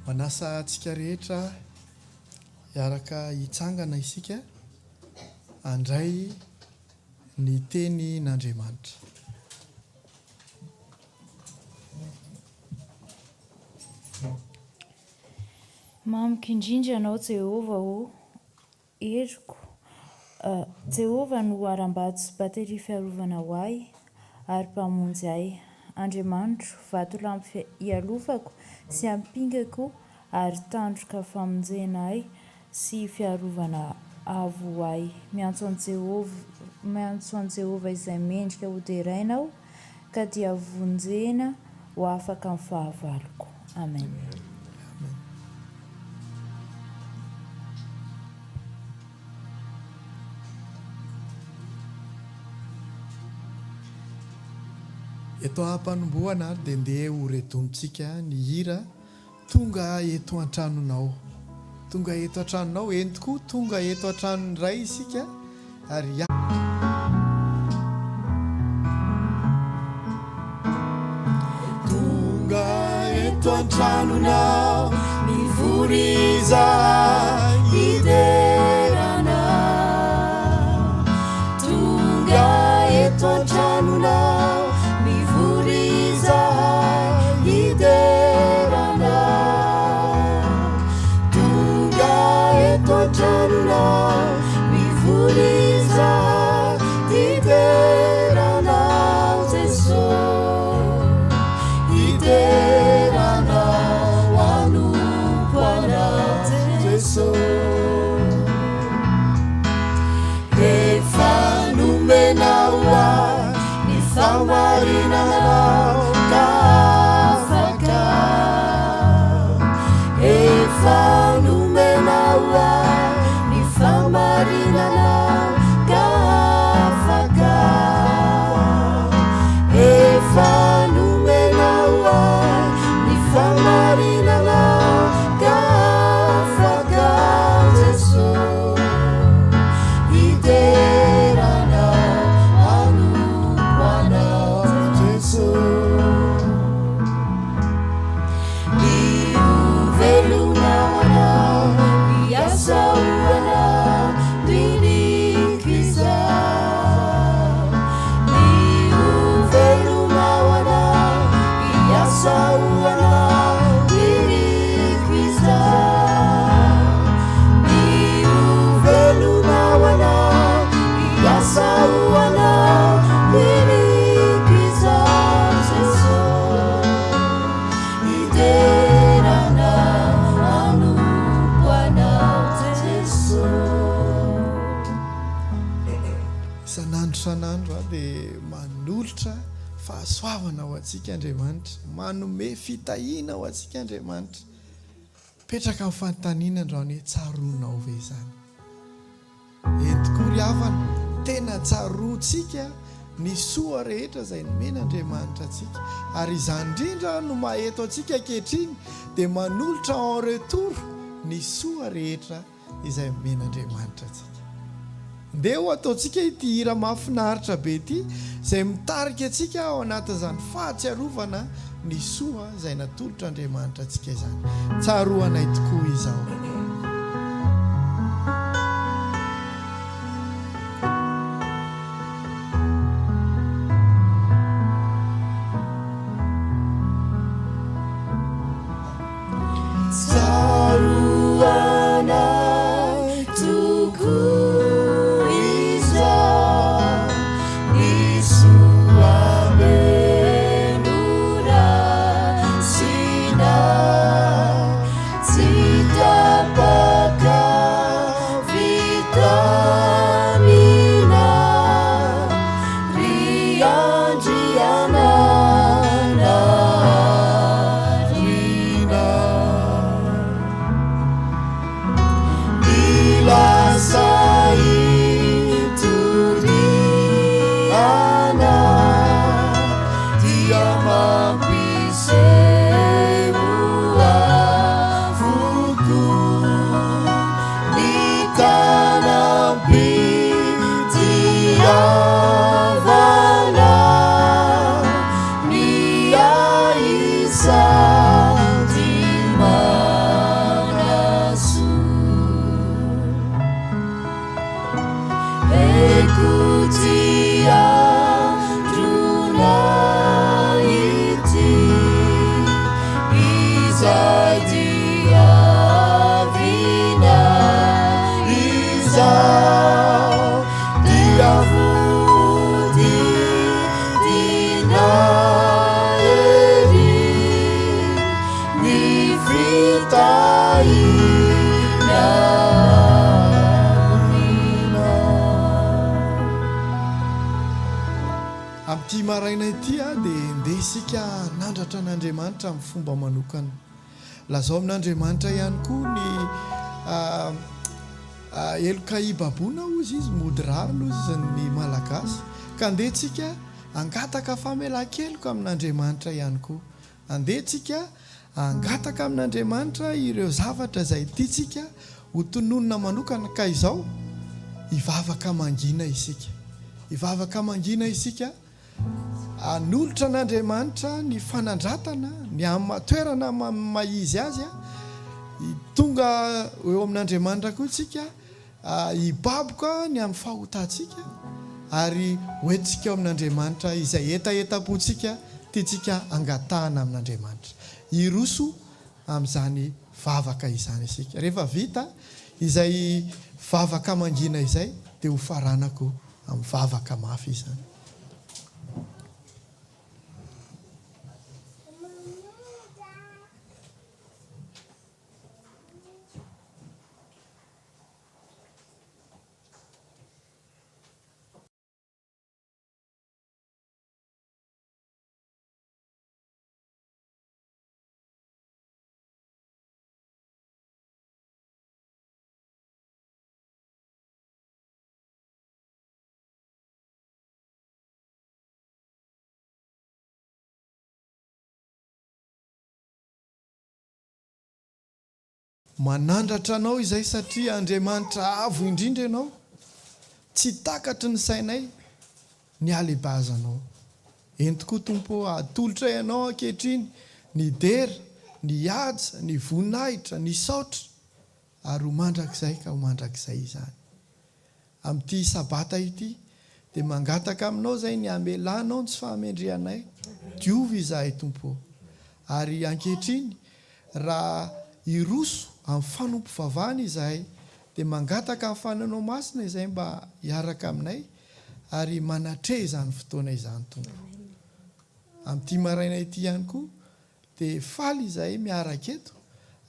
Manasa antsika rehetra hiaraka hitsangana isika handray ny tenin'Andriamanitra. Mamiko indrindra ianao Jehova o heriko. Jehova no aram-bato sy batery fiarovana ho ahy ary mpamonjy ahy. Andriamanitro, vato lampy ialofako sy ampingako ary tandroka famonjena ahy sy fiarovana avo ho ahy. Miantso an Jehova izay mendrika hoderainao ka dia vonjena ho afaka amin'ny fahavaloko. Amen. Eto am-panomboana ary dia ndeha ho redontsika ny hira tonga eto an-tranonao. Tonga eto an-tranonao, eny tokoa tonga eto an-tranon'ny ray isika ary tonga eto an-tranonao mivory izahay hiderana. Tonga eto an-tranonao sanandro dia manolotra fahasoavana ho antsika Andriamanitra, manome fitahiana ho antsika Andriamanitra. Petraka amin'ny fanontaniana androany hoe tsaroanao ve izany? Eny tokoa ry havana, tena tsaroantsika ny soa rehetra izay nomen'Andriamanitra antsika, ary izany indrindra no maheto antsika ankehitriny dia manolotra en retour ny soa rehetra izay nomen'Andriamanitra antsika. Ndeha ho ataontsika ity hira mahafinaritra be ity izay mitarika antsika ao anatin'izany fahatsiarovana ny soa izay natolotra Andriamanitra antsika izany. Tsaroanay tokoa izao. Fatima ity maraina ity a dia ndeha isika nandratra an'Andriamanitra amin'ny fomba manokana. Lazao amin'Andriamanitra ihany koa ny elokaibaboana ozy izy, modirary izy ny malagasy. Ka andeha tsika angataka famelan-keloka amin'Andriamanitra ihany koa. Andeha tsika angataka amin'Andriamanitra ireo zavatra izay tiantsika ho tononona manokana. Ka izao hivavaka mangina isika. Hivavaka mangina isika, anolotra an'Andriamanitra ny fanandratana, ny amin'ny toerana maizy azy a, tonga eo amin'Andriamanitra koa tsika hibaboka ny amin'ny fahotantsika ary hoentsika eo amin'Andriamanitra izay etaeta-pontsika tiantsika angatahana amin'Andriamanitra. Hiroso amin'izany vavaka izany isika. Rehefa vita izay vavaka mangina izay dia ho faranako amin'ny vavaka mafy izany. Manandratra anao izay satria Andriamanitra avo indrindra ianao, tsy takatry ny sainay ny alebazanao. Eny tokoa Tompo, atolotra ianao ankehitriny ny dera, ny haja, ny voninahitra, ny saotra, ary ho mandrakizay ka ho mandrakizay izany. Amin'ity sabata ity dia mangataka aminao zay ny amelanao ny tsy fahamendrehanay. Diovy izahay Tompo, ary ankehitriny raha hiroso amin'ny fanompo vavahana izahay dia mangataka amin'ny fananao masina izay mba hiaraka aminay ary manatre izany fotoana izany Tompo. Amin'ity maraina ity ihany koa dia faly izahay miaraka eto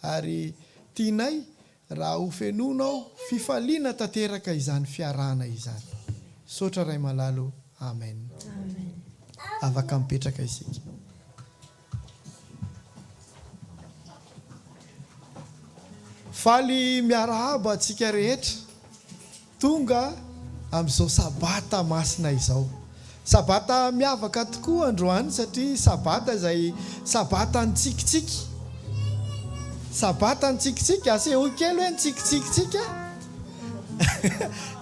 ary tianay raha ho fenonao fifaliana tanteraka izany fiarahana izany. Saotra Ray Malalo. Amen. Afaka mipetraka isika. Faly miarahaba antsika rehetra tonga amin'izao sabata masina izao. Sabata miavaka tokoa androany satria sabata izay sabata nitsikitsiky. Sabata nitsikitsiky, aseho kely hoe nitsikitsikintsika.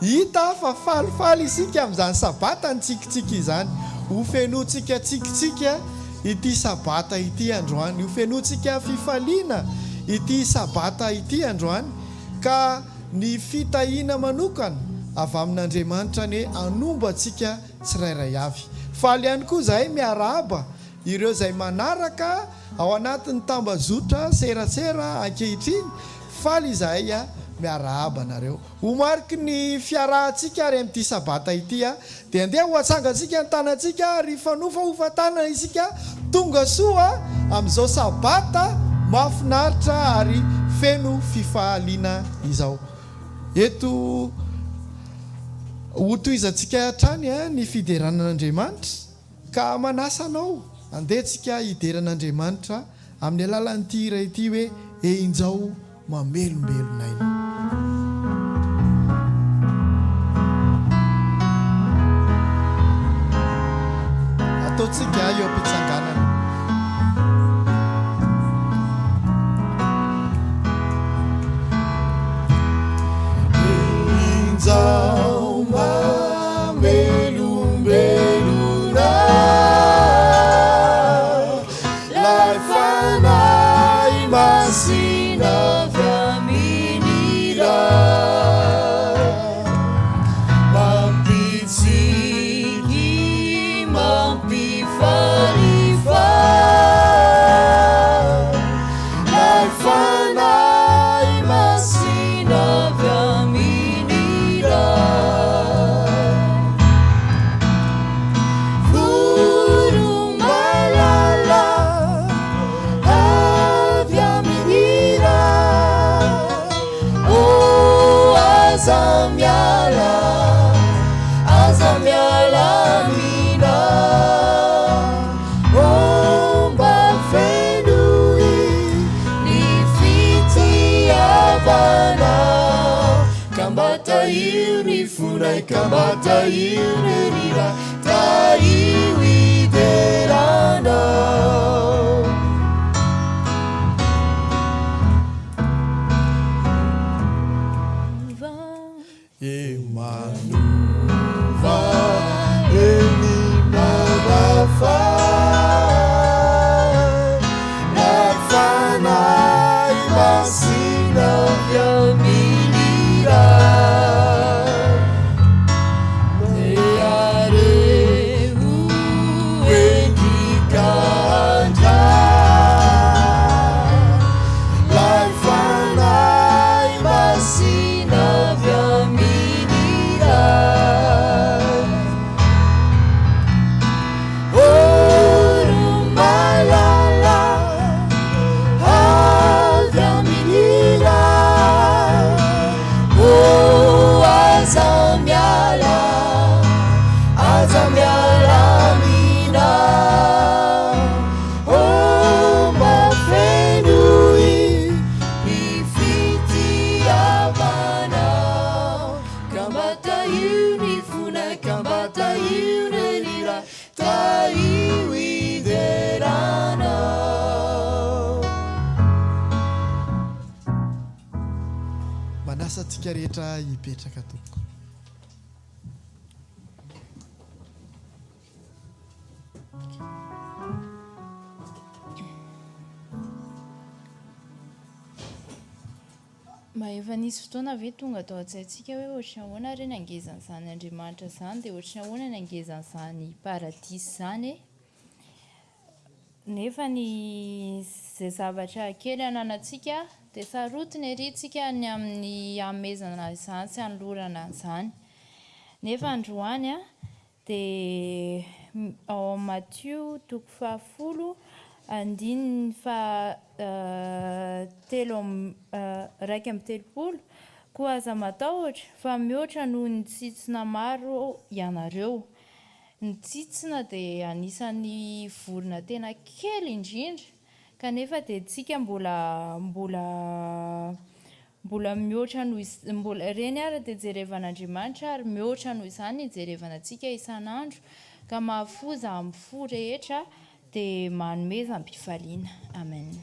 Hita fa falifaly isika amin'izany sabata nitsikitsiky izany. Ho fenoantsika tsikitsiky ity sabata ity androany. Ho fenoantsika fifaliana ity sabata ity androany, ka ny fitahiana manokana avy amin'Andriamanitra ny anombo antsika tsirairay avy. Faly ihany koa izahay miarahaba ireo izay manaraka ao anatin'ny tambazotra serasera ankehitriny. Faly izahay miarahaba nareo. Ho mariky ny fiarahantsika ary amin'ity sabata ity dia andeha ho atsangantsika ny tanantsika ary fanofa hofantanana isika tonga soa amin'izao sabata mahafinaritra ary feno fifaliana izao. Eto ho tohizantsika hatrany ny fideranan'Andriamanitra, ka manasa anao andehantsika hideran'Andriamanitra amin'ny alalan'ity iray ity hoe enjao mamelombelonay. Ataontsika eo am-pitsanganana. Enjao mamelombelona lay fanay masina fiaminira, mampitsiki mampifarifa lay fanay masina fiaminira. Voromalala avy aminira kambata io ny fonay kambata io ny rira ta io ideranao e manuva e ny manafa nafanay masina viamilira teareu endrikandra laifanay masina viamilira oro malala aviamilira o azamiala mina o mafenui ifitiavana kambata io ny fonay kambata io ny rira ta io ideranao manasa antsika rehetra hipetraka tompoko mba efa nisy fotoana ve tonga atao an-tsaintsika hoe ohatrany ahoana reny angezan'izany andriamanitra izany dia ohatrany ahoana ny angezan'izany paradisy izany nefa ny izay zavatra kely ananantsika dia sarotiny ery tsika ny amin'ny amezana izany sy anolorana izany nefa androany a dia ao Matthieu 10 andininy fa 3:30 koa aza matahotra fa mihoatra noho ny tsitsina maro ianareo. Ny tsitsina dia anisan'ny vorona tena kely indrindra kanefa dia tsika mbola mihoatra noho mbola reny ary dia jerevan'Andriamanitra ary mihoatra noho izany ijerevanantsika isan'andro ka mahafoza amin'ny fo rehetra dia manome zampifaliana. Amen.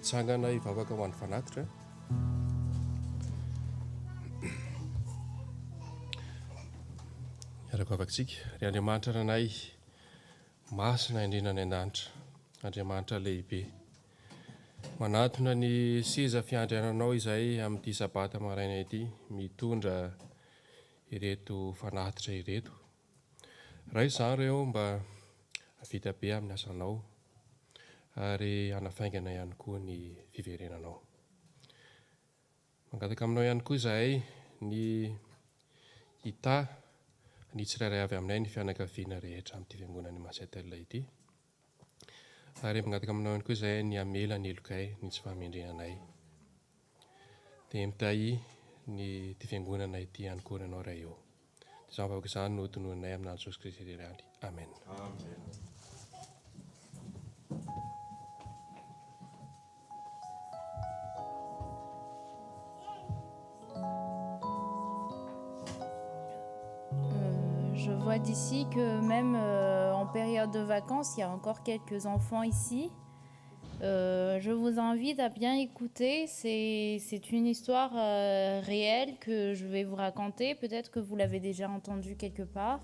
Tsangana ivavaka ho an'ny fanatitra. Miaraka avakantsika ry Andriamanitra ranay masina indrindra ny an-danitra, Andriamanitra lehibe, Manatona ny seza fiandriananao izay amin'ity sabata maraina ity, mitondra ireto fanatitra ireto. Raha izany ireo mba vita be amin'ny asanao ary hanafaingana ihany koa ny fiverenanao. Mangataka aminao ihany koa izahay ny hita ny tsirairay avy aminay ny fianakaviana rehetra amin'ity fiangonana Masetel ity. Ary mangataka aminao ihany koa izahay ny hamela ny elokay ny tsy fahamendrenanay. Dia mitahy ny fiangonana ity ihany koa ianao raha eo. Izany vahoaka izany no tononinay amin'an'i Jesosy Kristy irery. Amen. Amen. Je vois d'ici que même en période de vacances, il y a encore quelques enfants ici. Je vous invite à bien écouter. C'est une histoire réelle que je vais vous raconter. Peut-être que vous l'avez déjà entendue quelque part.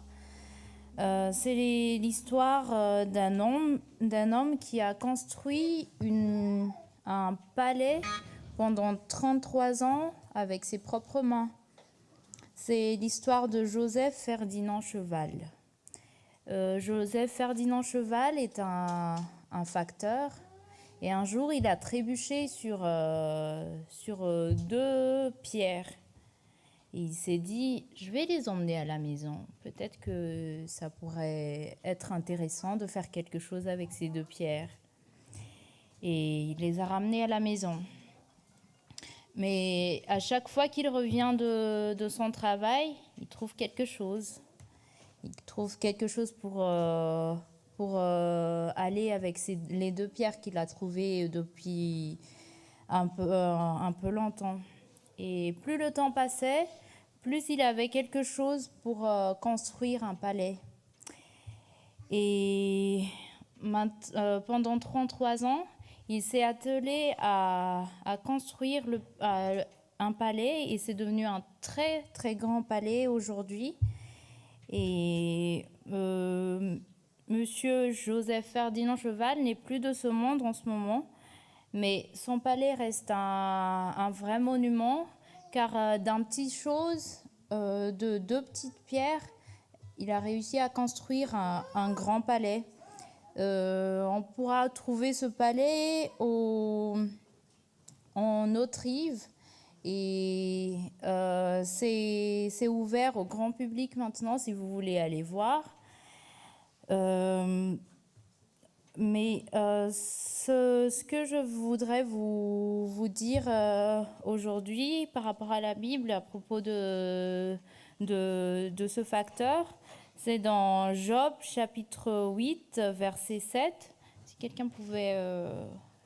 C'est l'histoire d'un homme qui a construit un palais pendant 33 ans avec ses propres mains. C'est l'histoire de Joseph Ferdinand Cheval. Joseph Ferdinand Cheval est un facteur. Et un jour, il a trébuché sur 2 pierres. Et il s'est dit, je vais les emmener à la maison. Peut-être que ça pourrait être intéressant de faire quelque chose avec ces 2 pierres. Et il les a ramenées à la maison. Mais à chaque fois qu'il revient de son travail, il trouve quelque chose. Il trouve quelque chose pour aller avec les 2 pierres qu'il a trouvées depuis un peu longtemps. Et plus le temps passait, plus il avait quelque chose pour construire un palais. Et pendant 33 ans, il s'est attelé à construire un palais et c'est devenu un très très grand palais aujourd'hui. Et Monsieur Joseph Ferdinand Cheval n'est plus de ce monde en ce moment, mais son palais reste un vrai monument car d'un petit chose, de 2 petites pierres, il a réussi à construire un grand palais. On pourra trouver ce palais en Haute-Rive et c'est ouvert au grand public maintenant si vous voulez aller voir. Mais ce que je voudrais vous dire aujourd'hui par rapport à la Bible à propos de ce facteur, c'est dans Job chapitre 8 verset 7. Si quelqu'un pouvait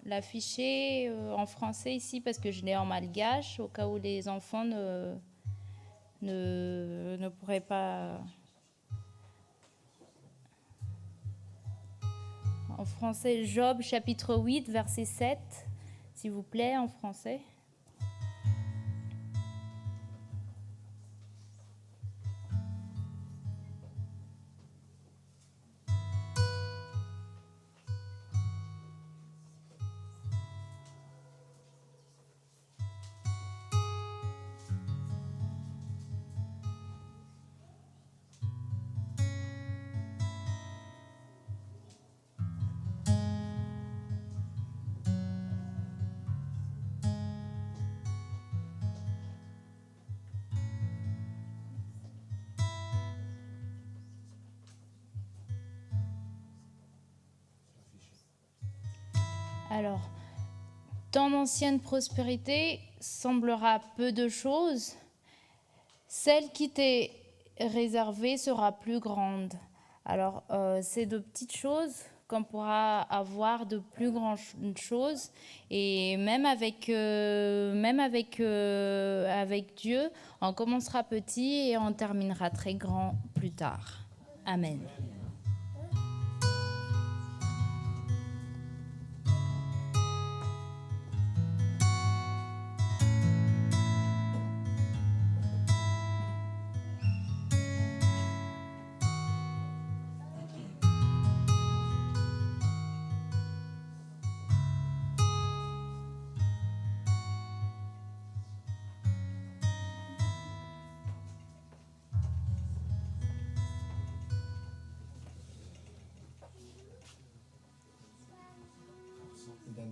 l'afficher en français ici parce que je l'ai en malgache au cas où les enfants ne pourraient pas. En français, Job chapitre 8 verset 7, s'il vous plaît, en français. Alors, ton ancienne prospérité semblera peu de choses, celle qui t'est réservée sera plus grande. Alors, c'est de petites choses qu'on pourra avoir de plus grandes choses. Et même avec Dieu, on commencera petit et on terminera très grand plus tard. Amen.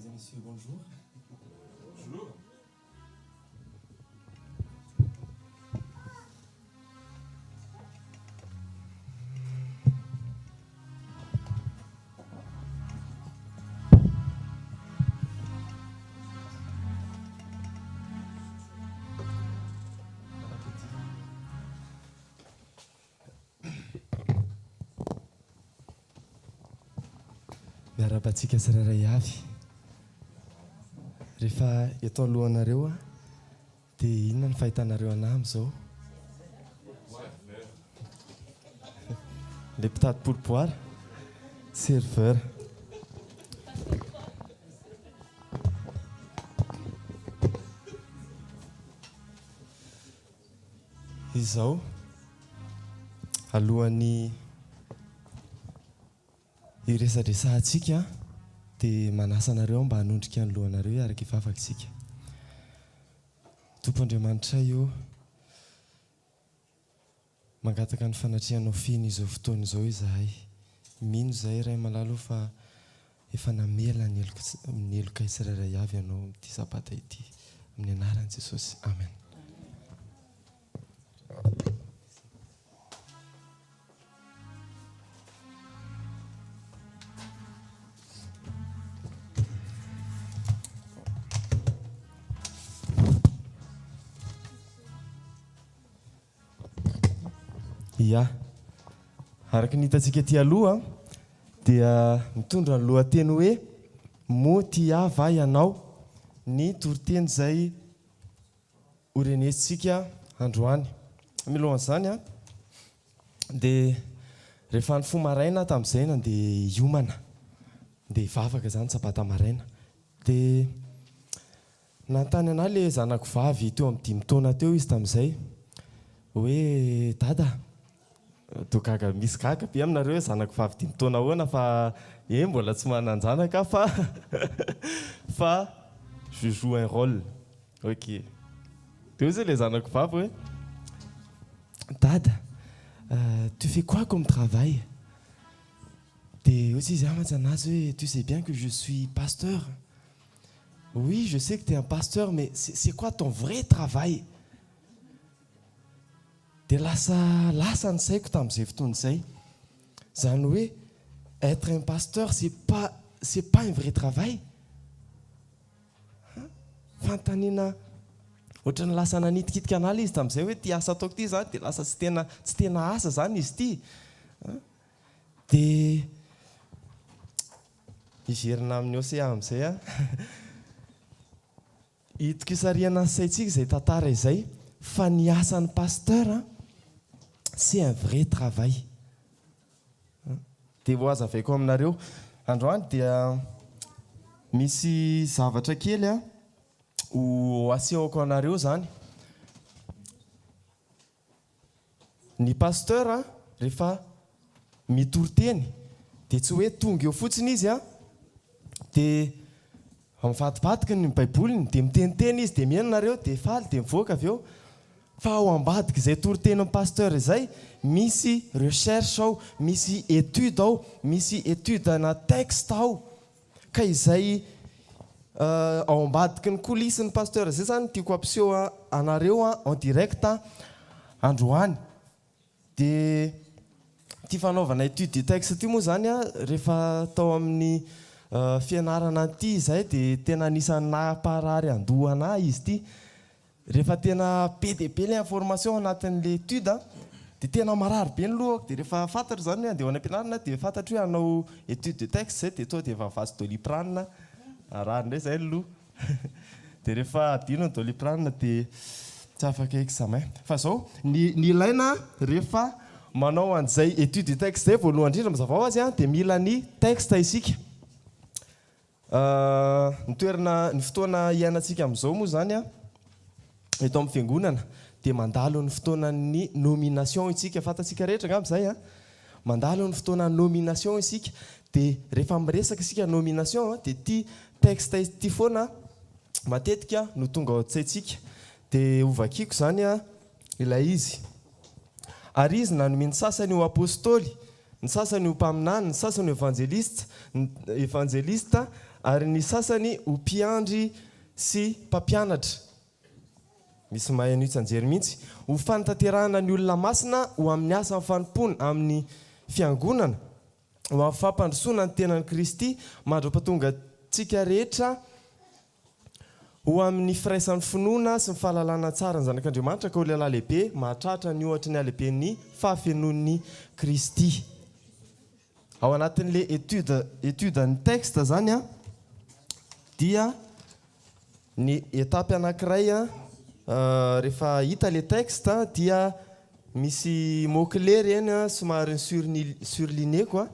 et messieurs, bonjour. Bonjour. Miarabantsika tsirairay avy. Rehefa eto alohanareo dia inona ny fahitanareo anahy amin'izao? Le mpitady pourboire, serveur. Izao alohan'ny iresadresantsika dia manasa anareo mba hanondrika ny lohanareo araka ivavaksika. Tompoandriamanitra io mangataka ny fanatrihanao finy izao fotoana izao izahay. Mino izahay ray malalo fa efa namela ny eloka tsirairay avy ianao amin'ity sabata ity. Amin'ny anaran'i Jesosy. Amen. Ya, araka ny hitantsika ty aloha dia mitondra ny lohateny hoe moty ava ianao, ny toriteny izay orenesintsika androany. Milohan'izany dia rehefa ny fomaraina tamin'izay dia hiomana, dia hivavaka zany sabata maraina. Dia nantany anahy ilay zanako vavy teo amin'ny 5 taona teo izy tamin'izay hoe dada, toa misy gaga be aminareo hoe zanako vavy 5 taona hoana fa mbola tsy manan-janaka fa je joue un rôle. Ok. Teo zay le zanako vavy hoe dada, tu fais quoi comme travail? Dia aussi izy mantsy anazy hoe tu sais bien que je suis pasteur. Oui, je sais que tu es un pasteur, mais c'est quoi ton vrai travail? Dia lasa ny saiko tamin'izay fotoana izay. Zany hoe être un pasteur, c'est pas un vrai travail. Fantaniana ohatrany lasa nanitikitika analy izy tamin'izay hoe ty asa ataoko ty zany dia lasa tsy tena asa zany izy ty. Dia iverina amin'ny océan amin'izay hitako isariana ny saintsika izay tantara izay fa ny asan'ny pasteur c'est un vrai travail. Dia ho azavaiko aminareo androany dia misy zavatra kely ho asehoko anareo zany. Ny pasteur rehefa mitoriteny dia tsy hoe tonga eo fotsiny izy dia mivadibadika ny baiboliny dia miteniteny izy dia mihaino nareo dia faly dia mivoaka avy eo. Fa ao ambadika izay toritenin'ny pasteur izay misy recherche ao, misy étude ao, misy étude na texte ao. Ka izay ao ambadiky ny coulissen'ny pasteur izay zany tiako ampiseho anareo en direct androany. Dia ty fanaovana étude du texte ty moa zany rehefa tao amin'ny fianarana ty izay dia tena anisan'ny naparary andohana izy ty. Rehefa tena be dia be ilay information anatin'ilay étude dia tena marary be ny lohako. Dia rehefa fantatra zany andeha any am-pianarana dia fantatra hoe hanao étude de texte zay dia tonga dia efa vaso doliprane arary indray izay ny loha. Dia rehefa adino ny doliprane dia tsy afaka examen. Fa izao ny ilaina rehefa manao an'izay étude de texte zay voalohany indrindra mazava ho azy dia mila ny texte isika. Ny fotoana iainantsika amin'izao moa zany eto amin'ny fiangonana dia mandalo ny fotoanan'ny nomination isika. Fantatsika rehetra angamba izay mandalo ny fotoana nomination isika. Dia rehefa miresaka isika nomination dia ty texte ity foana matetika no tonga ao an-tsaintsika. Dia hovakiako zany ilay izy. Ary izy nanome ny sasany ho apôstôly, ny sasany ho mpaminany, ny sasany ho évangéliste ary ny sasany ho mpiandry sy mpampianatra. Misy mahay an'io tsy anjery mihitsy. Ho fanatanterahana ny olona masina ho amin'ny asa fanompoana amin'ny fiangonana, ho amin'ny fampandrosoana ny tenan'i Kristy, mandra-pahatonga antsika rehetra ho amin'ny firaisan'ny finoana sy ny fahalalana tsara ny zanak'Andriamanitra ka ho lehilahy lehibe mahatratra ny ohatra ny halehiben'ny fahafenoan'ny Kristy. Ao anatin'ilay étude ny texte zany dia ny etapy anankiray rehefa hita le texte dia misy mot-clé reny somary surligneko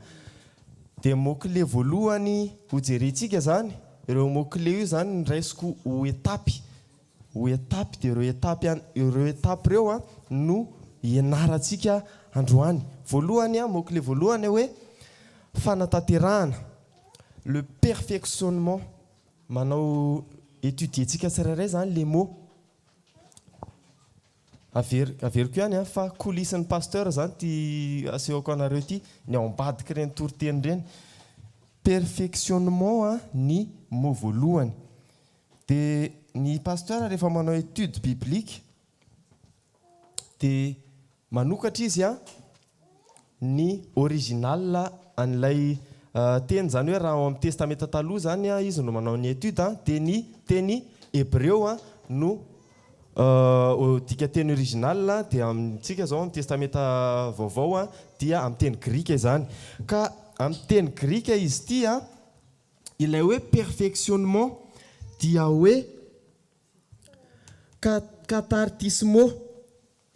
dia mot-clé voalohany ho jerentsika zany. Ireo mot-clé io zany niraisiko ho etapy dia ireo etapy ireo no ianarantsika androany. Voalohany mot-clé voalohany hoe fanatanterahana, le perfectionnement. Manao étudientsika tsirairay zany le mot. Averiko ihany fa coulissen'ny pasteur zany ty asehoko anareo ty ny ao ambadiky ireny toriteny ireny. Perfectionnement ny mot voalohany. Dia ny pasteur rehefa manao étude biblique dia manokatra izy ny original an'ilay teny, zany hoe raha ao amin'ny testamenta taloha zany izy no manao ny étude dia ny teny hébreu no dika teny original dia amintsika zao amin'ny testamenta vaovao dia amin'ny teny grika izany. Ka amin'ny teny grika izy ty ilay hoe perfectionnement dia hoe katartismo.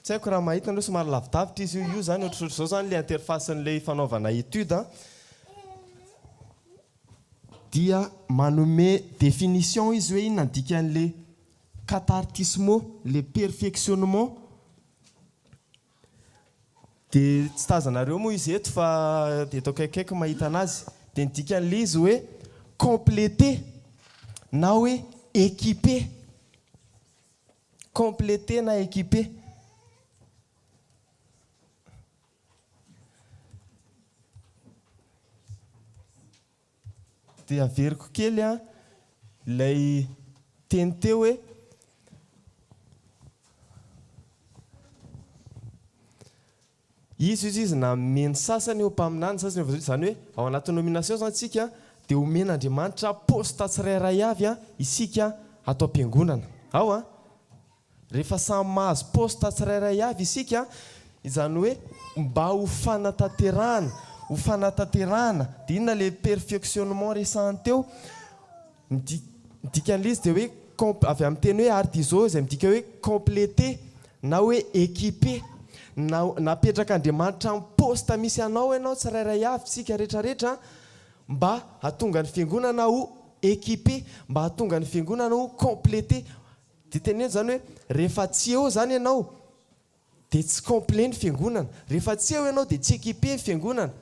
Tsy haiko raha mahita anao somary lavidavitra izy io zany ohatr'ohatr' zao zany le interface-n'ilay fanaovana étude dia manome définition izy hoe inona dikan'le katartismo, le perfectionnement. Dia tsy tazanareo moa izy eto fa eto akaikaiky mahita anazy. Dia ny dikan'le izy hoe compléter na hoe équiper. Compléter na équiper. Dia averiko kely ilay teny teo hoe izy na meny sasany eo mpaminany sasany zany hoe ao anatin'ny nomination zany tsika dia omen'Andriamanitra posta tsirairay avy isika atao am-piangonana. Ao rehefa samy mahazo posta tsirairay avy isika, izany hoe mba ho fanatanterahana dia inona le perfectionnement resahany teo. Dikan'ilay izy dia hoe avy amin'ny teny hoe artizo izay midika hoe compléter na hoe équiper. Napetrak'Andriamanitra amin'ny posta misy anao ianao tsirairay avy sika rehetrarehetra mba hatonga ny fiangonana ho équiper, mba hatonga ny fiangonana ho compléter. Dia teneny zany hoe rehefa tsy eo zany ianao dia tsy complet ny fiangonana, rehefa tsy eo ianao dia tsy équiper ny fiangonana.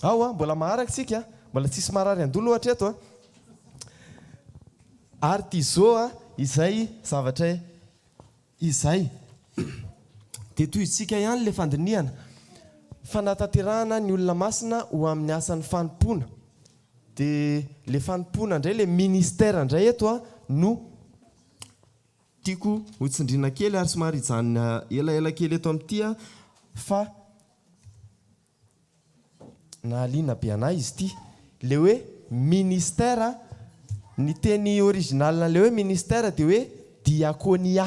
Ao mbola maharaka tsika, mbola tsisy marary andolo ohatra eto artizo izay zavatra izay. Dia toy isika ihany le fandinihana fanatanterahana ny olona masina ho amin'ny asan'ny fanompoana. Dia le fanompoana indray le ministère indray eto no tiako hotsindrina kely ary somary hijanona elaela kely eto amin'ity fa nahaliana be anahy izy ity. Le hoe ministère, ny teny original le hoe ministère dia hoe diaconia.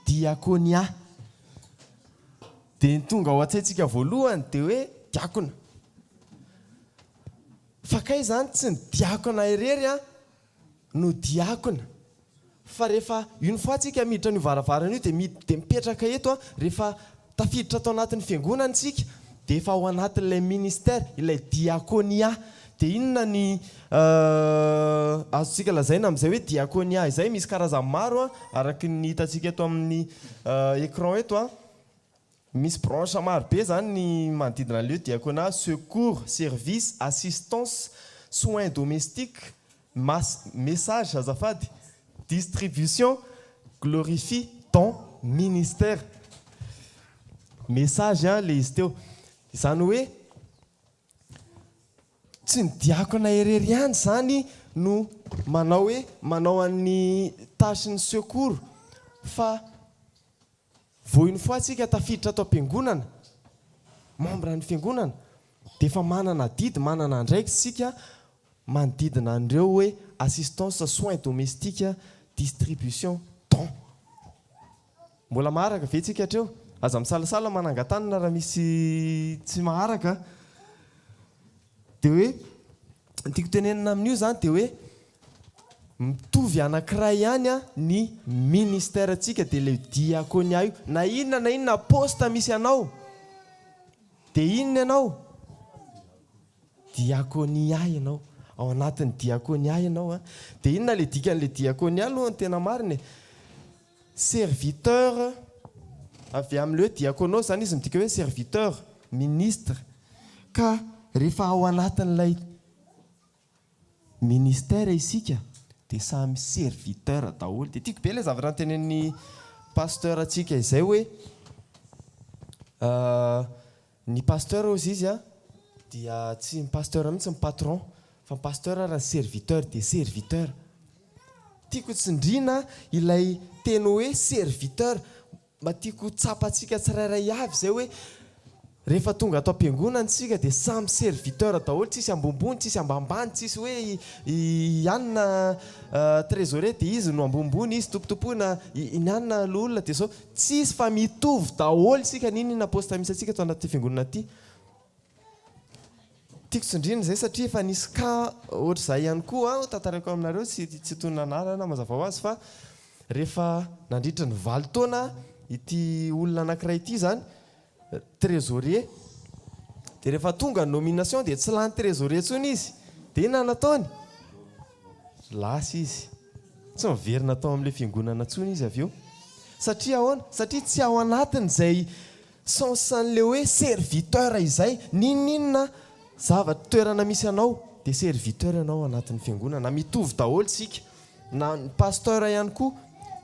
Diaconia. Dia ny tonga ao an-tsaintsika voalohany dia hoe diakona. Fa kay zany tsy ny diakona irery no diakona, fa rehefa une fois tsika miditra ny varavarana io dia mipetraka eto rehefa tafiditra tao anatin'ny fiangonana tsika dia efa ao anatin'ilay ministère, ilay diaconia. Dia inona ny azontsika lazaina amin'izay hoe diaconia izay? Misy karazany maro araky ny hitantsika eto amin'ny écran eto misy branche maro be zany ny manodidina an'ilay diaconia: secours, service, assistance, soins domestiques, message azafady, distribution, glorifie ton ministère. Message le izy teo. Izany hoe tsy ny diakona erery ihany zany no manao hoe manao an'ny tasy ny secours fa voiny foa atsika tafiditra atao am-piangonana membre ny fiangonana dia efa manana didy manana ndraiky sika manodidina an'ireo hoe assistance soins domestique distribution don mbola maharaka ve tsika hatreo aza misalasala manangatanana raha misy tsy maharaka dia hoe tiako tenenina amin'io zany dia hoe mitovy anankiray ihany a ny ministère atsika dia le diakonia io na inona poste misy anao dia inona ianao diakonia ianao ao anatin'ny diakonia ianao a dia inona le dikan'le diakonia aloha ny tena mariny serviteur avy amin'le hoe diakonao zany izy midika hoe serviteur ministre ka rehefa ao anatin'ilay ministère isika dia samy serviteur daholo dia tiako be ilay zavatra nytenen'ny pasteur atsika izay hoe ny pasteur ozy izy a dia tsy pasteur mihitsy ny patron fa ny pasteur raha serviteur dia serviteur tiako tsindriana ilay teny hoe serviteur mba tiako tsapatsika tsirairay avy zay hoe rehefa tonga atao am-piangonana tsika dia samy serviteur daholo tsisy ambombony tsisy ambambany tsisy hoe ianina trésorier dia izy no ambombony izy tompotompoina inanina loolona dia zao tsisy fa mitovy daholo sika ninina poste misy atsika atao anaty fiangonana aty tiako tsindrina zay satria efa nisy ka ohatr'izay ihany koa tantarako aminareo tsy tonona anarana mazava ho azy fa rehefa nandritra ny 20 taona ity olona anankiray ity zany trésorier dia rehefa tonga ny nomination dia tsy lany trésorier tsony izy dia inona nataony lasa izy tsy miverina atao amin'ilay fiangonana tsony izy avy eo satria ahoana satria tsy ao anatin'izay sensan'le hoe serviteur izay ninninona zavatra toerana misy anao dia serviteur ianao anatin'ny fiangonana mitovy daholo sika na ny pasteur ihany koa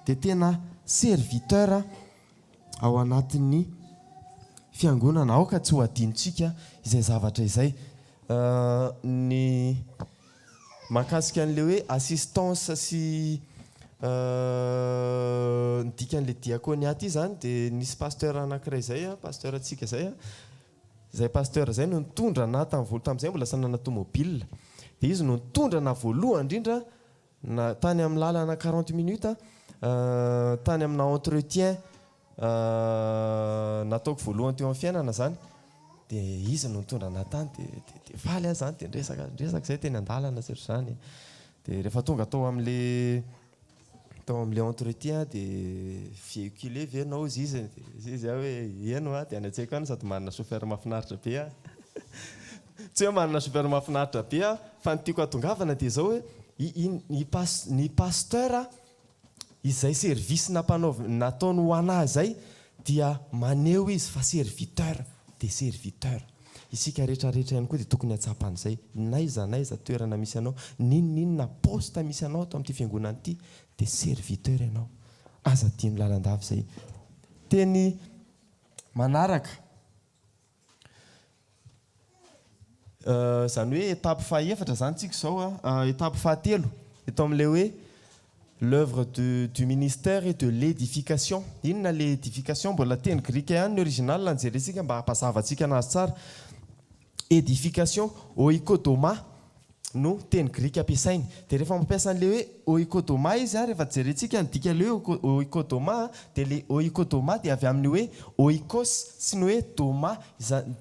dia tena serviteur ao anatin'ny fiangonana ao ka tsy ho adinontsika izay zavatra izay ny mahakasika an'le hoe assistance sy nidikan'le diakonia ty zany dia nisy pasteur anankiray zay a pasteur atsika zay a izay pasteur zay no nitondra na tamin'izay mbola sanana tomobile dia izy no nitondrana voalohany indrindra na tany amin'ny lalana 40 minutes tany amina entretien nataoko voalohany teo amin'ny fiainana zany dia izy no nitondrana tany dia faly azy zany dia ndresaka zay teny an-dalana zay zany dia rehefa tonga tao amin'le entretien dia véhiculé venao izy izy hoe eno dia any an-tsaiko any sady manana chauffeur mahafinaritra be a tsy hoe manana chauffeur mahafinaritra be a fa ny tiako atongavana dia zao hoe ny pasteur izay service nataony ho anahy zay dia maneho izy fa serviteur dia serviteur isika rehetrarehetra ihany koa dia tokony hatsapan'izay naiza toerana misy anao ninninona poste misy anao atao amin'ity fiangonana ity dia serviteur ianao aza dino lalandava izay teny manaraka zany hoe étape fahaefatra zany tsika zao étape fahatelo eto amin'ilay hoe l'œuvre du ministère et de l'édification inona le édification mbola teny grika ihany ny original anjerentsika mba hampazavatsika anazy tsara édification oikodoma no teny grika ampiasainy dia rehefa mampiasa an'le hoe oikodoma izy a rehefa jerentsika nydika le hoe oikodoma dia le oikodoma dia avy amin'ny hoe oikos sy ny hoe doma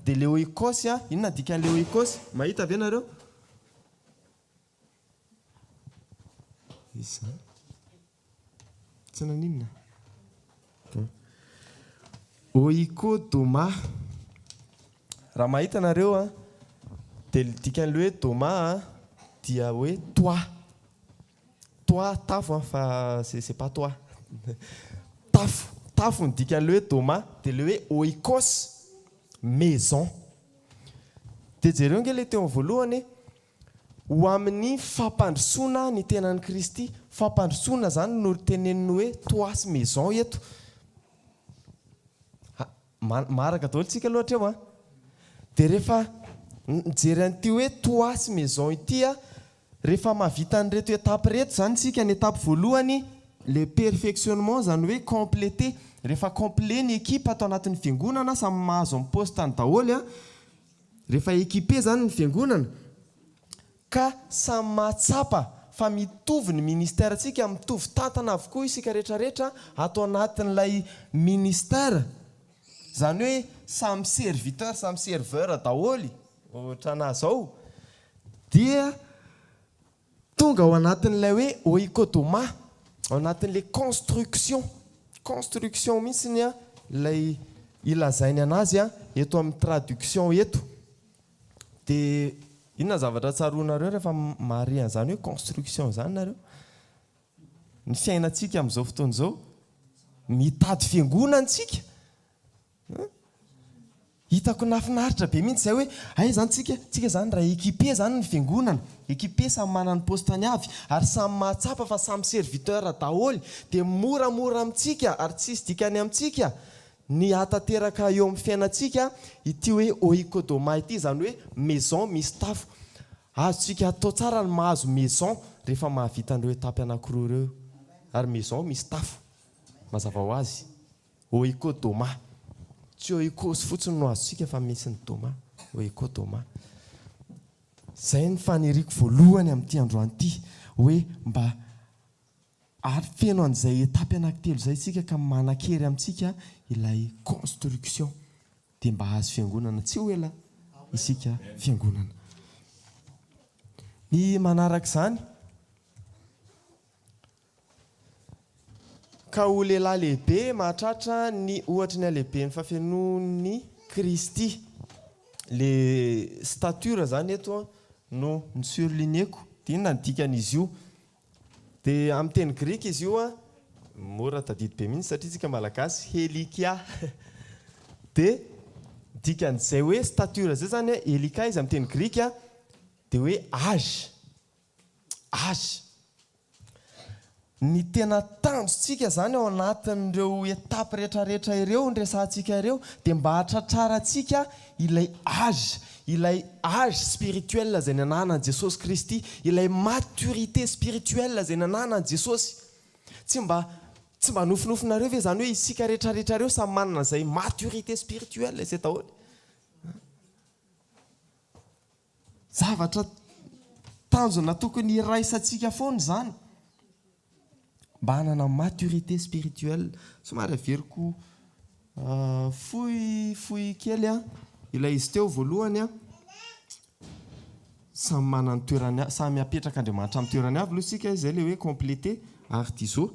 dia le oikos a inona dika an'le oikos mahita avy anareo izy tsy naninona oikodoma raha mahita anareo a dia dikan'le hoe doma dia hoe toit tafo fa c'est pas toi tafo ny dikan'le hoe doma dia le hoe oikos maison dia jereo nge le teo amin'ny voalohany ho amin'ny fampandrosoana ny tenan'i Kristy fampandrosoana zany no teneniny hoe toit sy maison eto maraka daholo tsika loatra eo a dia rehefa Mijery an'ity hoe toasy maison ity a, rehefa mahavita an'ireto étape reto zany tsika ny étape voalohany, le perfectionnement zany hoe complété. Rehefa complet ny équipe atao anatin'ny fiangonana, samy mahazo amin'ny postany daholo a. Rehefa équipé zany ny fiangonana ka samy mahatsapa fa mitovy ny ministère tsika, mitovy tantana avokoa isika rehetrarehetra atao anatin'ilay ministère. Zany hoe samy serviteur, samy serveur daholy ohatrana zao, dia tonga ao anatin'ilay hoe oikodomà, ao anatin'ilay construction mihitsy a ilay ilazainy anazy a eto amin'ny traduction eto. Dia inona zavatra tsaroanareo rehefa mahare an'izany hoe construction zany nareo? Ny fiainantsika amin'izao fotoana izao, mitady fiangonantsika. Hitako nafinaritra be mihitsy izay hoe ay zany tsika zany raha équipé zany ny fiangonana, équipé samy manana ny postany avy ary samy mahatsapa fa samy serviteur daholy, dia moramora amintsika ary tsisy dikany amintsika ny hatateraka eo amin'ny fiainantsika ity hoe oikodomà ity, zany hoe maison misy tafo. Azontsika atao tsara ny mahazo maison rehefa mahavita an'ireo étape anankiroa ireo, ary maison misy tafo mazava ho azy oikodomà. Tsy oikosy fotsiny no azontsika fa misy ny doma, oikodomà. Zay ny faniriako voalohany amin'ity androany ity, hoe mba ary feno an'izay étape anankitelo izay tsika ka manan-kery amintsika ilay construction, dia mba hahazo fiangonana tsy ho ela isika fiangonana. Ny manaraka izany, ka ho lehilahy lehibe mahatratra ny ohatra ny alehibe ny fafenon'ny Kristy. Le stature zany eto no ny surlignéko, dia inona ny dikan'izy io? Dia amin'ny teny grika izy io a, mora tadidy be mihitsy satria tsika malagasy helikia. Dia dikan'izay hoe stature zay zany helika izy amin'ny teny grika, dia hoe âge. Ny tena tanjontsika zany ao anatin'ireo étape rehetrarehetra ireo nresantsika ireo, dia mba hatratrarantsika ilay âge spirituel zay nananan'i Jesosy Kristy, ilay maturité spirituelle zay nananan'i Jesosy. Tsy mba nofinofinareo ve zany hoe isika rehetrarehetra ireo samy manana izay maturité spirituelle izay daholo? Zavatra tanjona tokony iraisantsika foana zany, mba hanana maturité spirituelle. Somary averiko fohy kely a, ilay izy teo voalohany a, samy manana toerany, samy apetraka Andriamanitra amin'ny toerany avy aloha sika, izay le hoe complété artiso.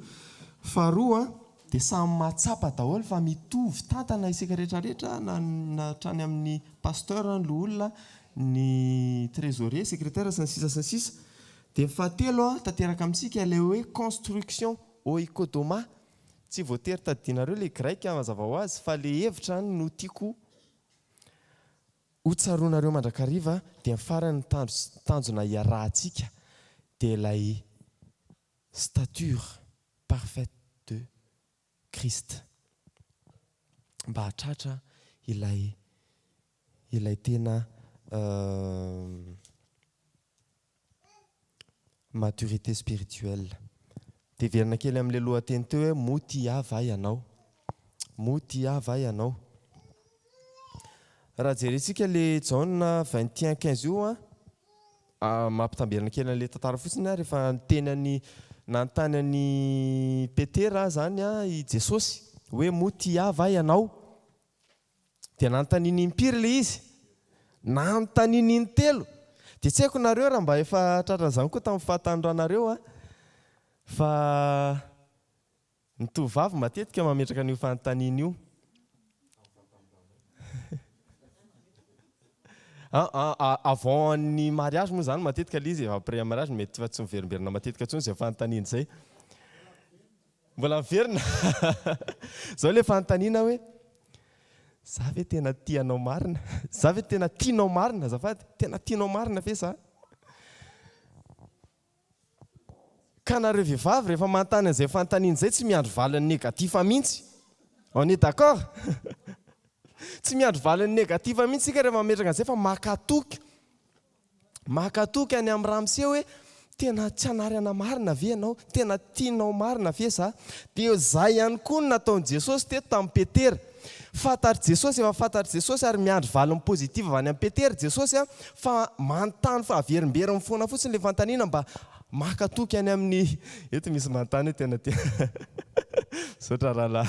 Faharoa dia samy mahatsapa daholo fa mitovy tantana isika rehetrarehetra, na hatrany amin'ny pasteur, ny olona, ny trésorier, secrétaire sy ny sisa. Dia fahatelo tanteraka amintsika ilay hoe construction oikodomà. Tsy voatery tadidinareo le grec mazava ho azy, fa le hevitra no tiako hotsaroanareo mandrakariva. Dia ny farany tanjona iarahantsika dia ilay stature parfaite de Christ, mba hatratra ilay tena maturité spirituelle. Dia verina kely amin'ilay lohateny teo hoe motia va ianao, raha jerentsika le Jaona 21:15 io a, mampitamberina kely an'ilay tantara fotsiny a, rehefa nitenany nantanany Petera zany a i Jesosy hoe motia va ianao, dia nantaniny impiry le izy, nantaniny intelo. Dia tsy haiko nareo raha mba efa tratran'izany koa tamin'ny fahatandroanareo a, fa ny tovavy matetika mametraka an'io fanontaniana io. Avant ny mariage moa zany matetika le izy, après mariage mety fa tsy miverimberina matetika intsony izay fanontaniana izay. Mbola miverina zao le fanontaniana hoe za ve tena tianao marina, za ve tena tianao marina, azafady tena tianao marina ve za? Ka nareo vehivavy rehefa manontany an'izay fanontaniana izay tsy miandro valiny negatif mihitsy. On est d'accord? Tsy tsy miandro valiny negativa mihitsy sika rehefa metraka an'izay fa makatoky any amin'ny ramose hoe tena tsy anarana marina ve ianao, tena tianao marina ve za. Dia zay ihany koa nataon'i Jesosy teto tamin'ny Petera. Fantatry Jesosy efa fantatry Jesosy ary miandro valiny pozitiva avy any amin'ny Petera Jesosy fa manontany fa averimberiny foana fotsiny ilay fantaniana mba makatoky any amin'ny eto misy manontany hoe tena saotra rahalahy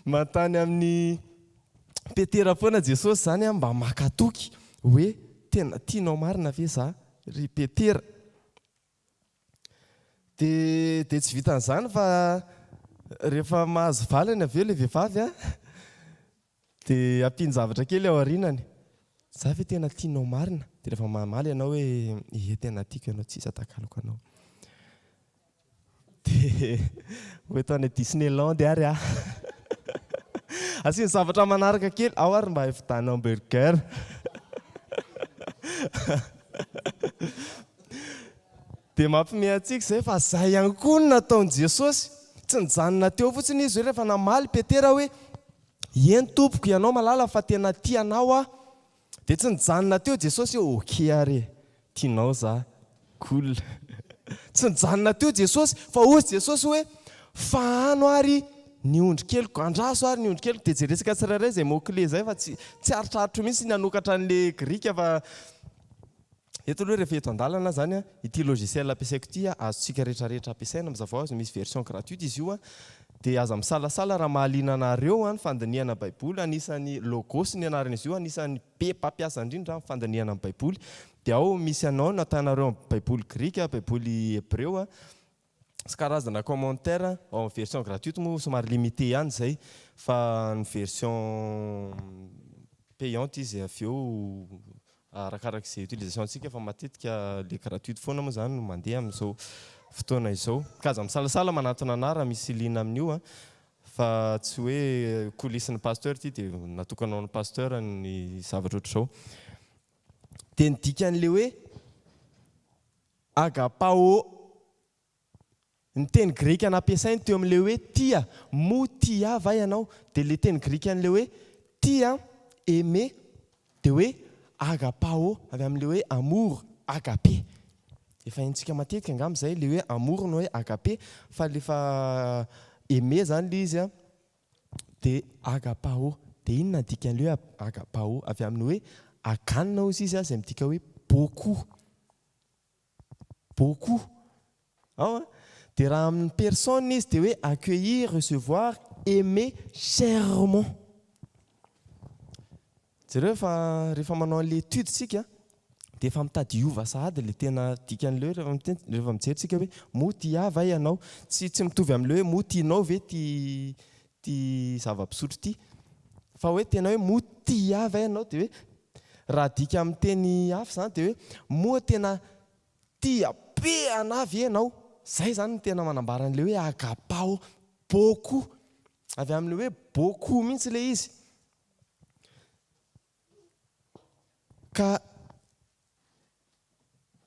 manontany amin'ny Petera foana Jesosy zany mba makatoky hoe tena tianao marina ve za ry Petera. Dia tsy vitan'izany fa rehefa mahazo valiny avy eo ilay vehivavy dia ampiany zavatra kely ao aorianany. Za ve tena tianao marina? Dia rehefa mamaly ianao hoe tena tiako ianao tsisy atakaloko anao. Dia hoe taony Disneyland ary asiany zavatra manaraka kely ao ary mba hivitana hamburger. Dia mampimehy antsika izay fa zay ihany koa nataon'i Jesosy. Tsy nijanona teo fotsiny izy rehefa namaly Petera hoe eny tompoko ianao malala fa tena tianao dia tsy nijanona teo Jesosy hoe ok ary tianao za cool. Tsy nijanona teo Jesosy fa ozy Jesosy hoe fahano ary ny ondry keliko, andraso ary ny ondry keliko. Dia jeresika tsirairay izay mokle zay fa tsy aritraritra mihitsy ny hanokatra an'ilay grika fa eto aloha rehefa eto an-dalana zany ity logiciel ampiasaiko ity azontsika rehetrarehetra ampiasaina mazava azy misy version gratuite izy io dia aza misalasala raha mahaliana anareo ny fandinihana baiboly. Anisan'ny logos ny anaran'izy io, anisan'ny be mpampiasa indrindra ny fandinihana amin'ny baiboly. Dia ao misy anao natanareo amin'ny baiboly grika, baiboly hébreu sy karazana commentaire ao amin'ny version gratuite moa somary limité ihany zay fa ny version payante izy avy eo arakarak'izay utilisation antsika fa matetika le gratuite foana moa zany no mandeha amin'izao fotoana izao. Ka aza misalasala manatona anara misy lina amin'io fa tsy hoe coulissen'ny pasteur ity dia natokanao ny pasteur ny zavatra ohatr'izao. Dia nidikan'le hoe agapao, ny teny greka nampiasainy teo amin'le hoe tia, mo tia va ianao. Dia le teny greka an'le hoe tia, aimer, dia hoe agapao avy amin'le hoe amour, agape. Efa haintsika matetika angamba izay le hoe amour no hoe agape fa lefa aimer zany le izy dia agapao. Dia inona dikan'le hoe agapao avy amin'ny hoe aganina ozy izy izay midika hoe beaucoup. Beaucoup. Dia raha amin'ny personne izy dia hoe accueillir, recevoir, aimer chèrement. Jereo rehefa manao an'ilay étude tsika dia efa mitady hiova sahady le tena dikan'le rehefa mijery tsika hoe mo tia va ianao. Tsy mitovy amin'le hoe mo tianao ve ty zava-pisotro ity fa hoe tena hoe mo tia va ianao. Dia hoe raha dika amin'ny teny hafa zany dia hoe mo tena tia be anavy ianao. Zay zany no tena manambara an'le hoe agapao, beaucoup avy amin'le hoe beaucoup mihitsy le izy. Ka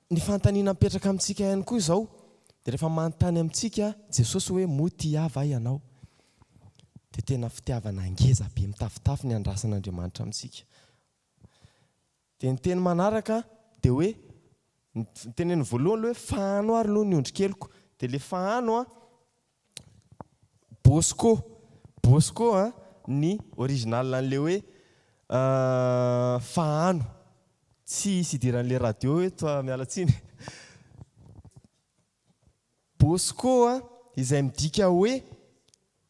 ny fantaniana mipetraka amintsika ihany koa izao dia rehefa manontany amintsika Jesosy hoe mo tia va ianao dia tena fitiavana ngeza be mitafitafy ny andrasan'Andriamanitra amintsika. Dia ny teny manaraka dia hoe ny teneny voalohany hoe fahano ary aloha ny ondry keliko. Dia le fahano bosco. Bosco ny original an'le hoe fahano. Tsy idiran'le radio eto mialatsiny. Bosco izay midika hoe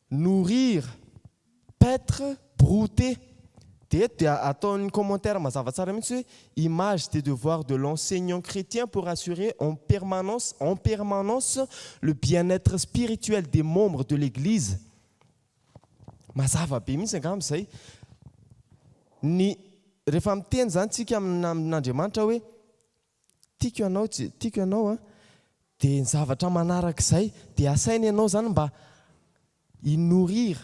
nourrir, paître, brouter. Dia ataon'ny commentaire mazava tsara mihitsy hoe image des devoirs de l'enseignant chrétien pour assurer en permanence le bien-être spirituel des membres de l'église. Mazava be mihitsy angamba izay. Rehefa miteny zany tsika amin'Andriamanitra hoe tiako ianao dia ny zavatra manarak'izay dia asainy ianao zany mba inourrir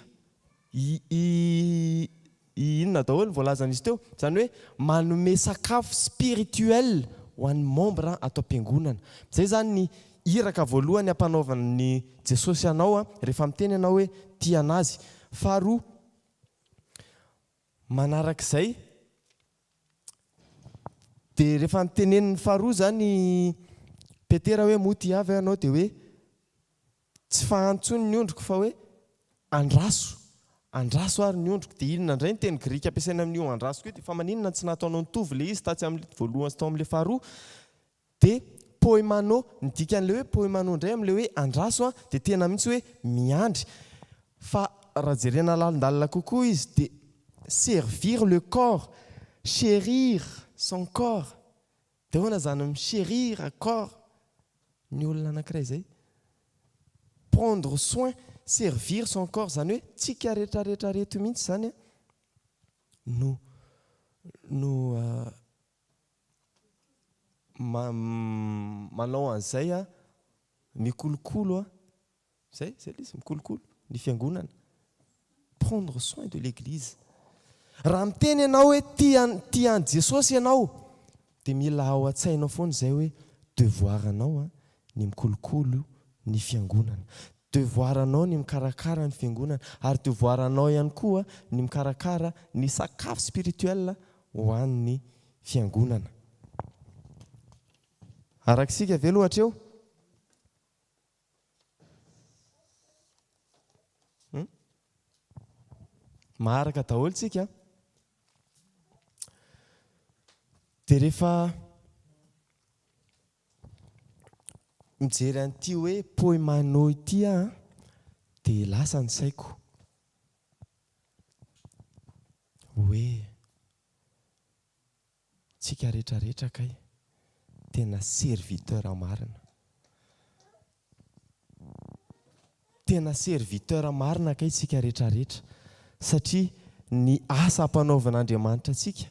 inona daholo voalazan'izy teo zany hoe manome sakafo spirituel ho an'ny membre atao am-piangonana. Izay zany ny iraka voalohany ampanaovan'ny Jesosy anao rehefa miteny ianao hoe tia anazy. Faharoa Manarak'izay dia rehefa niteneniny faharoa zany Petera hoe moty avy ianao dia hoe tsy fahantsony ny ondriko fa hoe andraso ary ny ondriko. Dia inona indray ny teny grika ampiasaina amin'io andraso io dia fa maninona tsy nataonao nitovy le izy tatsy amin'ny voalohany sy tao amin'ilay faharoa. Dia poimano ny dikan'ilay hoe poimano indray amin'ilay hoe andraso dia tena mihitsy hoe miandry. Fa raha jerena lalindalina kokoa izy dia servir le corps, chérir son corps. Dia hoana zany michérir corps ny olona anankiray izay. Prendre soin, servir son corps zany hoe tsika rehetrarehetra reto mihitsy zany no manao an'izay mikolokolo zay izy mikolokolo ny fiangonana. Prendre soin de l'église. Raha miteny ianao hoe tia an Jesosy ianao dia mila ao an-tsainao foana izay hoe devoir anao ny mikolokolo ny fiangonana. Devoir anao ny mikarakara ny fiangonana ary devoir anao ihany koa ny mikarakara ny sakafo spirituel ho an'ny fiangonana. Arak'isika ve lohatra eo? Maharaka daholo tsika. Dia rehefa mijery an'ity hoe poimano ity dia lasa ny saiko hoe tsika rehetrarehetra kay tena serviteur marina. Tena serviteur marina kay tsika rehetrarehetra satria ny asa ampanaovan'Andriamanitra atsika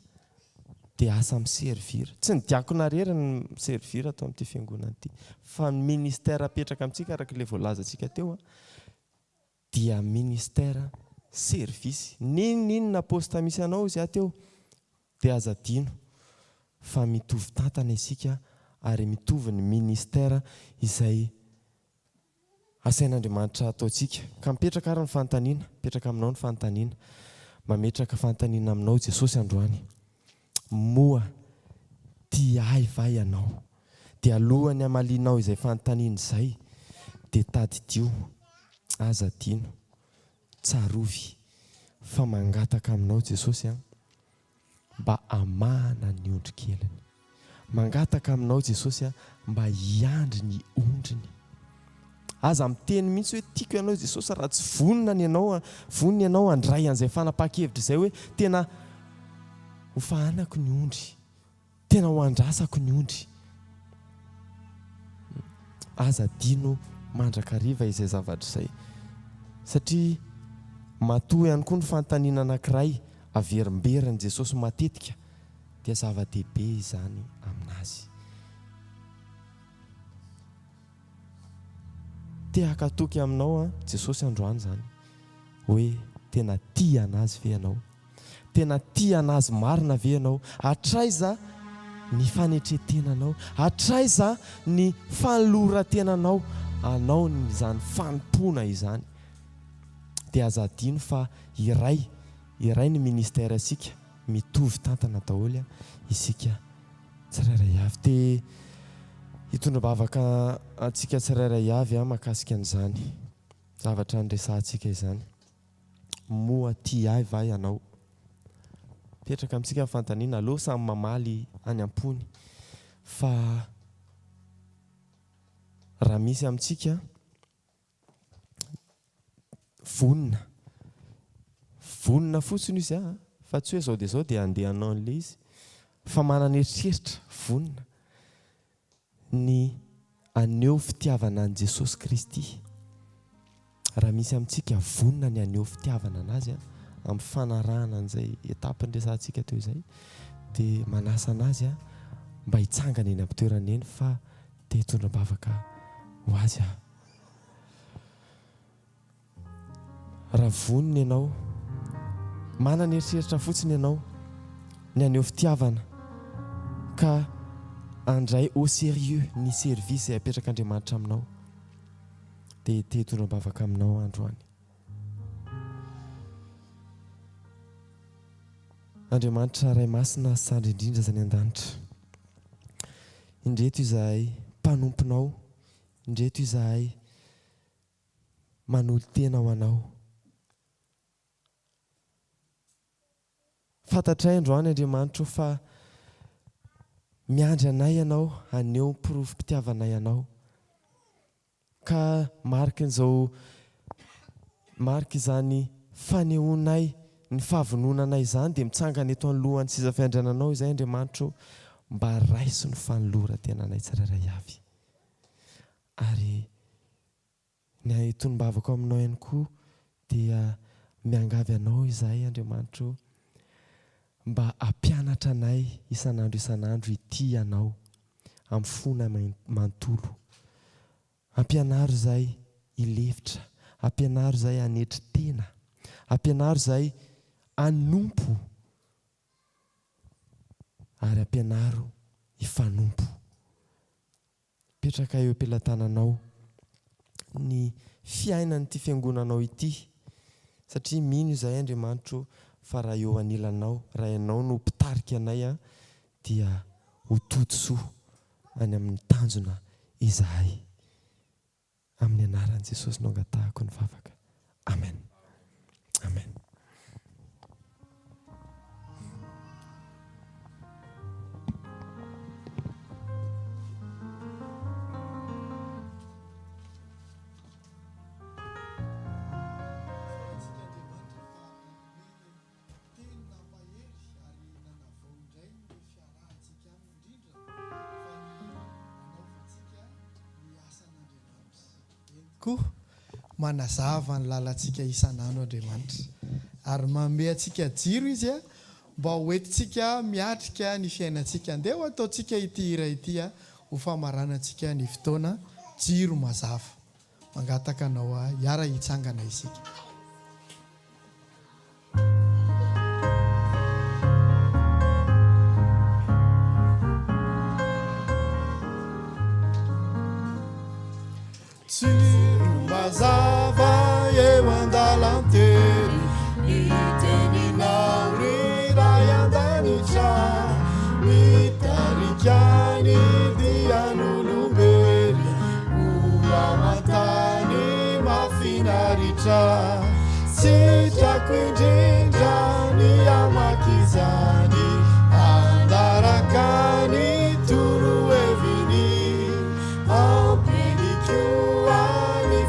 dia asa miservir. Tsy ny diakona rery ny miservir atao amin'ity fiangonana ity fa ny ministère apetraka amintsika araka ilay voalazantsika teo dia ministère service. Ninona posta misy anao izy teo dia aza dino fa mitovy tantana isika ary mitovy ny ministère izay asain'Andriamanitra ataontsika. Ka mipetraka ary ny fanontaniana, mipetraka aminao ny fanontaniana, mametraka fanontaniana aminao Jesosy androany. Moa tia ahy va ianao? Dia alohany hamalinao izay fanontaniana izay dia tadidio, aza dino, tsarovy fa mangataka aminao Jesosy mba hamahana ny ondri-keliny. Mangataka aminao Jesosy mba hiandry ny ondriny. Aza miteny mihitsy hoe tiako ianao Jesosy raha tsy vonona ianao handray an'izay fanapahan-kevitra izay hoe tena ho fahanako ny ondry, tena ho andrasako ny ondry. Aza dino mandrakariva izay zavatra izay satria matoa ihany koa ny fanontaniana anankiray averimberin' Jesosy matetika dia zava-dehibe izany aminazy. Te hakatoky aminao Jesosy androany zany hoe tena tia anazy ve ianao? Tena tia anazy marina ve ianao? Hatraiza ny fanetretenanao, hatraiza ny fanoloran-tenanao anao izany fanompona izany. Dia aza dino fa iray ny ministère asika mitovy tantana daholo isika tsirairay avy. Dia hitondra-bavaka antsika tsirairay avy mahakasika an'izany zavatra nresantsika izany. Moa tia ahy va ianao? Petraka amintsika fantaniana aloha samy mamaly any am-pony fa raha misy amintsika vonona fotsiny izy fa tsy hoe zao dia zao dia andehanao an'ilay izy fa manana eritreritra vonona ny aneho fitiavana an' Jesosy Kristy. Raha misy amintsika vonona ny aneho fitiavana anazy amin'ny fanarahana an'izay etapy nresantsika teo izay dia manasa anazy mba hitsangana eny am-pitoerana eny fa te hitondra-bavaka ho azy raha vonona ianao, manana eritreritra fotsiny ianao ny aneho fitiavana ka andray au sérieux ny service izay apetraka Andriamanitra aminao dia te hitondra-bavaka aminao androany. Andriamanitra ray masina sandry indrindra zany an-danitra. Indreto izahay mpanomponao, indreto izahay manolo tena ho anao. Fantatray androany Andriamanitra fa miandry anay ianao, aneo porofom-pitiavanay anao. Ka marika izany fanehoanay ny fahavononanay izany dia mitsangana eto anolohan'ny sisa fiandriananao izay Andriamanitra, mba raiso ny fanoloran-tenanay tsirairay avy. Ary ny itonom-bavako aminao ihany koa dia miangavy anao izahay Andriamanitra, mba hampianatra anay isan'andro ity ianao amin'ny fona manontolo. Hampianaro izay hilefitra, hampianaro izay hanetry tena, hampianaro izay hanompo, ary hampianaro hifanompo. Petraka eo am-pelantananao ny fiainan'ity fiangonanao ity, satria mino izay Andriamanitra fa raha eo anilanao, raha ianao no mpitarika anay dia ho toto-tsoa any amin'ny tanjona izahay. Amin'ny anaran'i Jesosy no angatahako ny vavaka. Amen. Amen. Manazava ny lalantsika isan'andro Andriamanitra, ary manome antsika jiro izy mba hoentintsika miatrika ny fiainantsika. Andeha ho ataontsika ity hira ity ho famaranantsika ny fotoana jiro mazava. Mangataka anao hiara hitsangana isika. Mazava eo an-dalantery, ny teninao ray an-danitra, mitarika ny dian'olombery, ho amantany mafinaritra. Sitrako indrindra ny amakizany, andaraka ny toroheviny,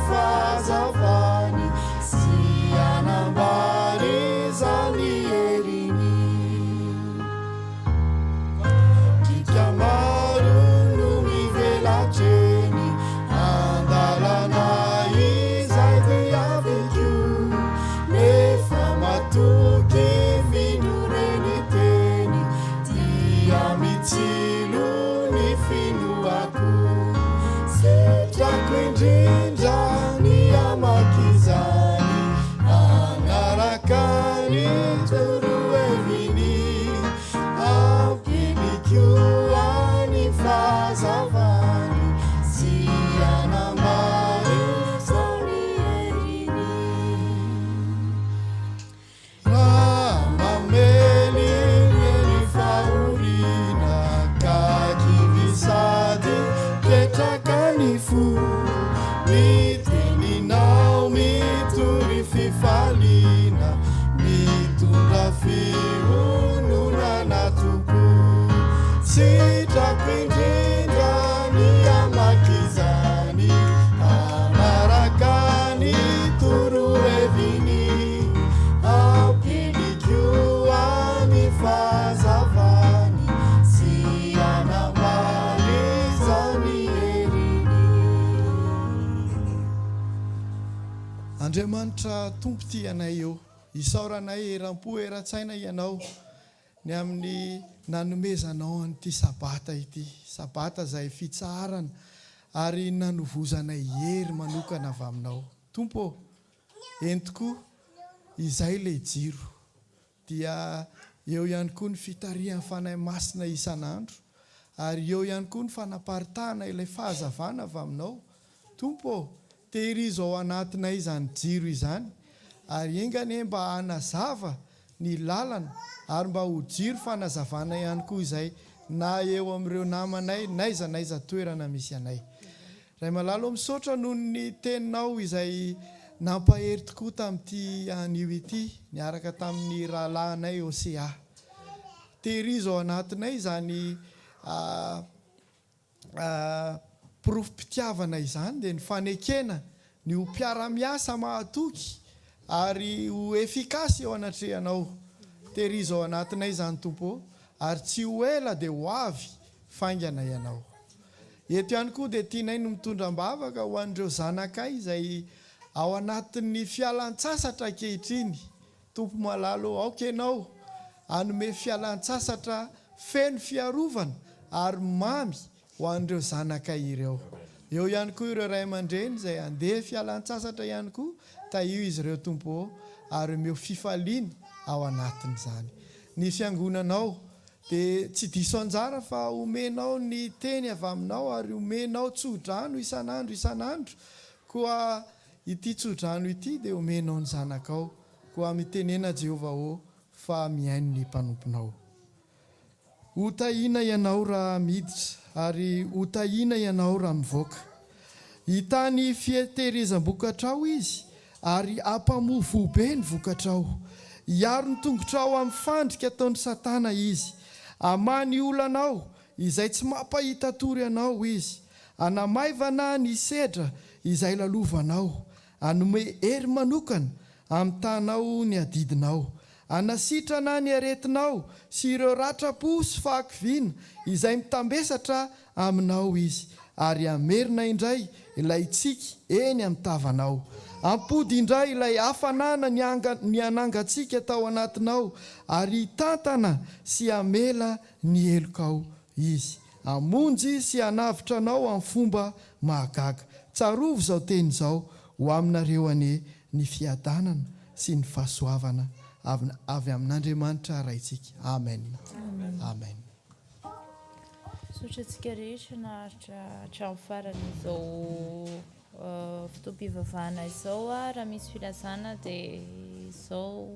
fazavany sy anambary zany herini. Dika maro no mivelatreny, andalana izay diaviko, nefa matoky finoreny teny, dia mitsilo ny finoako. Sitrako indrindra ny amakizany, anaraka ny toroheviny, ampiliko any fazavany sy anambary zany herini. Raha mamely ny fahoriana ka kivisady ketraka ny fo, ny teninao mitory fifaliana, mitondra fihononana toko. Sitrako indrindra ny amakizany, anaraka ny toroheviny, ampiliko any fazavany sy anambary zany herini. Andriamanitra tompo ty anay eo, isaoranay eram-po eran-tsaina ianao ny amin'ny nanomezanao an'ity sabata ity, sabata izay fitsarana ary nanovozanay hery manokana avy aminao. Tompo, entiko izay ilay jiro, dia eo ihany koa ny fitarihan'ny fanahy masina isan'andro, ary eo ihany koa ny fanaparitahana ilay fahazavana avy aminao. Tompo, tehirizo ao anatinay izany jiro izany, ary engane mba hanazava ny lalana ary mba ho jiro fanazavana ihany koa izay na eo amin'ireo namanay naiza naiza toerana misy anay. Ray malalo misaotra noho ny teninao izay nampahery tokoa tamin'ity anio ity niaraka tamin'ny rahalahinay Osea. Tehirizo ao anatinay izany porofom-pitiavana izany dia ny fanekena ny ho mpiara-miasa mahatoky ary ho efikasy eo anatrehanao. Tehirizo ao anatinay izany Tompo, ary tsy ho ela dia ho avy faingana ianao. Eto ihany koa dia tianay no mitondram-bavaka ho an'ireo zanakay izay ao anatin'ny fialan-tsasatra ankehitriny. Tompo malalo aoka ianao hanome fialan-tsasatra feno fiarovana ary mamy ho an'ireo zanakay ireo. Eo ihany koa ireo ray aman-dreny izay andeha fialan-tsasatra ihany koa, taio izy ireo Tompo, ary omeo fifaliana ao anatin'izany. Ny fiangonanao dia tsy diso anjara fa omenao ny teny avy aminao ary omenao tsodrano isanandro koa ity tsodrano ity dia omenao ny zanakao koa mitenena Jehovah ho fa mihaino ny mpanomponao. Ho tahiana ianao raha miditra ary ho tahiana ianao raha mivoaka. Hitany fietehirizam-bokatrao izy ary ampamovo be ny vokatrao. Hiaro ny tongotrao amin'ny fandrika ataon'ny Satana izy. Amany olanao izay tsy mampahita tory anao izy. Anamaivana ny sedra izay lalovanao. Anome hery manokana amin'ny tanao ny adidinao. Anasitrana ny aretinao sy ireo ratra-po sy fahakiviana izay mitambesatra aminao izy. Ary amerina indray ilay tsiky eny amin'ny tavanao. Ampody indray ilay hafanana ny anangantsika tao anatinao ary tantana sy amela ny elokao izy. Amonjy sy anavitra anao amin'ny fomba mahagaga. Tsarovo izao teny izao ho aminareo ane ny fiadanana sy ny fahasoavana avy amin'Andriamanitra raitsika. Amen. Amen. Sotra antsika rehetra naharitra hatramin'ny farany izao fotoam-pivavahana izao. Raha misy filazana dia izao